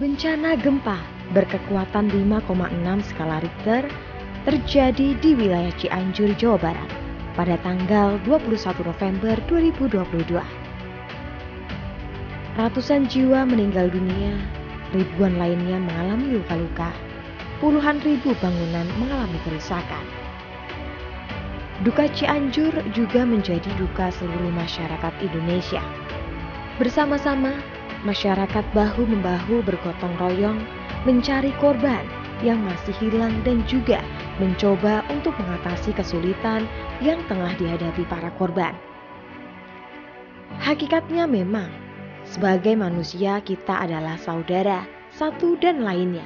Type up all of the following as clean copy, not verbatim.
Bencana gempa berkekuatan 5,6 skala Richter terjadi di wilayah Cianjur, Jawa Barat pada tanggal 21 November 2022. Ratusan jiwa meninggal dunia, ribuan lainnya mengalami luka-luka, puluhan ribu bangunan mengalami kerusakan. Duka Cianjur juga menjadi duka seluruh masyarakat Indonesia. Bersama-sama, masyarakat bahu-membahu bergotong royong mencari korban yang masih hilang dan juga mencoba untuk mengatasi kesulitan yang tengah dihadapi para korban. Hakikatnya memang, sebagai manusia kita adalah saudara satu dan lainnya.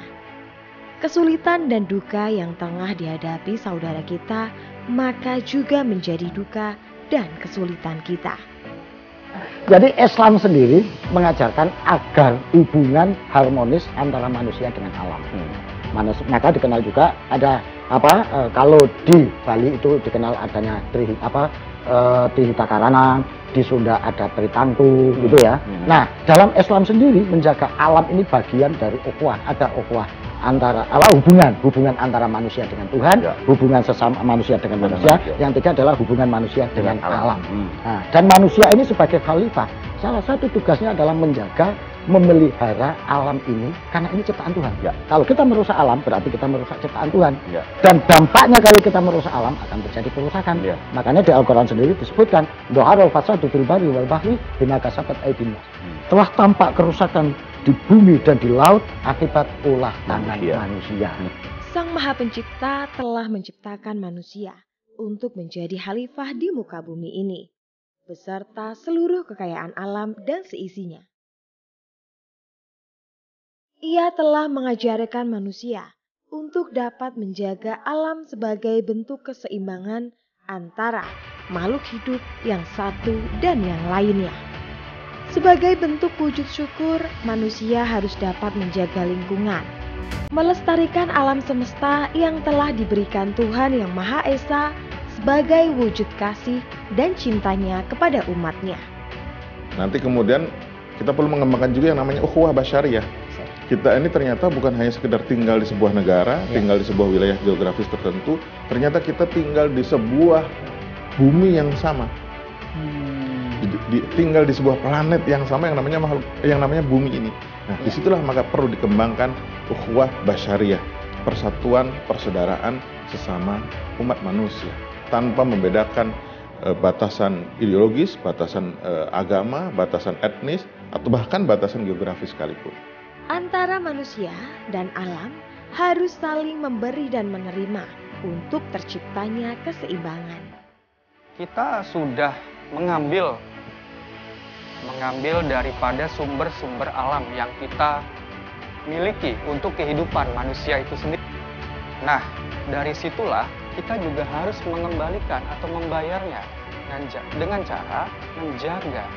Kesulitan dan duka yang tengah dihadapi saudara kita, maka juga menjadi duka dan kesulitan kita. Jadi Islam sendiri mengajarkan agar hubungan harmonis antara manusia dengan alam. Maka dikenal juga ada kalau di Bali itu dikenal adanya Trihita Karana, di Sunda ada Tritangtu gitu ya. Nah, dalam Islam sendiri menjaga alam ini bagian dari ukhuwah, ada ukhuwah antara hubungan antara manusia dengan Tuhan, hubungan sesama manusia dengan manusia, yang ketiga adalah hubungan manusia dengan alam. Nah, dan manusia ini sebagai khalifah, salah satu tugasnya adalah menjaga, memelihara alam ini karena ini ciptaan Tuhan. Kalau kita merusak alam berarti kita merusak ciptaan Tuhan. Dan dampaknya kalau kita merusak alam akan terjadi kerusakan. Makanya di Al-Quran sendiri disebutkan dhaharul fasadu fil barri wal bahri bima kasabat aydin nas. Telah tampak kerusakan di bumi dan di laut akibat ulah tangan manusia. Sang Maha Pencipta telah menciptakan manusia untuk menjadi khalifah di muka bumi ini, beserta seluruh kekayaan alam dan seisinya. Ia telah mengajarkan manusia untuk dapat menjaga alam sebagai bentuk keseimbangan antara makhluk hidup yang satu dan yang lainnya. Sebagai bentuk wujud syukur, manusia harus dapat menjaga lingkungan, melestarikan alam semesta yang telah diberikan Tuhan Yang Maha Esa sebagai wujud kasih dan cintanya kepada umatnya. Nanti kemudian kita perlu mengembangkan juga yang namanya ukhuwah basyariyah. Kita ini ternyata bukan hanya sekedar tinggal di sebuah negara, tinggal di sebuah wilayah geografis tertentu, ternyata kita tinggal di sebuah bumi yang sama. Tinggal di sebuah planet yang sama yang namanya bumi ini. Nah, disitulah maka perlu dikembangkan ukhuwah basyariyah, persatuan, persaudaraan sesama umat manusia, tanpa membedakan batasan ideologis, batasan agama, batasan etnis, atau bahkan batasan geografis sekalipun. Antara manusia dan alam harus saling memberi dan menerima untuk terciptanya keseimbangan. Kita sudah mengambil daripada sumber-sumber alam yang kita miliki untuk kehidupan manusia itu sendiri. Nah, dari situlah kita juga harus mengembalikan atau membayarnya dengan cara menjaga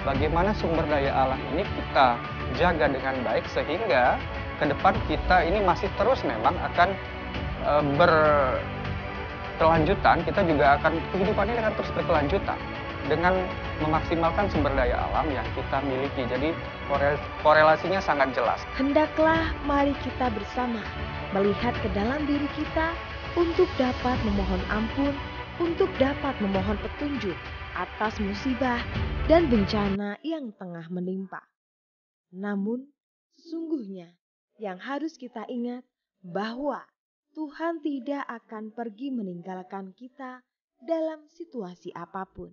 bagaimana sumber daya alam ini kita jaga dengan baik, sehingga ke depan kita ini masih terus memang akan berkelanjutan. Kita juga akan, kehidupan ini akan terus berkelanjutan dengan memaksimalkan sumber daya alam yang kita miliki. Jadi korelasinya sangat jelas. Hendaklah mari kita bersama melihat ke dalam diri kita untuk dapat memohon ampun, untuk dapat memohon petunjuk atas musibah dan bencana yang tengah menimpa. Namun, sesungguhnya yang harus kita ingat bahwa Tuhan tidak akan pergi meninggalkan kita dalam situasi apapun.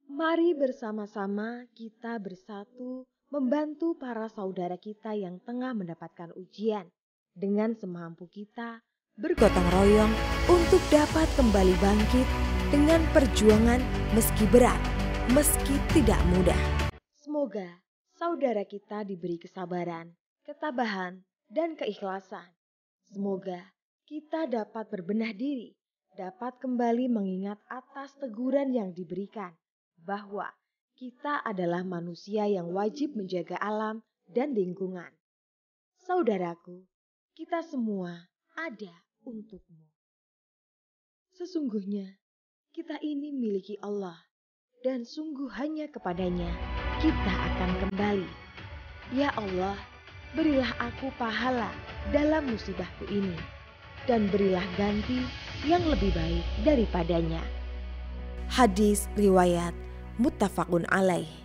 Mari bersama-sama kita bersatu membantu para saudara kita yang tengah mendapatkan ujian dengan semampu kita, bergotong royong untuk dapat kembali bangkit dengan perjuangan meski berat, meski tidak mudah. Semoga saudara kita diberi kesabaran, ketabahan, dan keikhlasan. Semoga kita dapat berbenah diri, dapat kembali mengingat atas teguran yang diberikan, bahwa kita adalah manusia yang wajib menjaga alam dan lingkungan. Saudaraku, kita semua ada untukmu. Sesungguhnya, kita ini miliki Allah, dan sungguh hanya kepadanya kita akan kembali. Ya Allah, berilah aku pahala dalam musibahku ini, dan berilah ganti yang lebih baik daripadanya. Hadis riwayat muttafaqun alaih.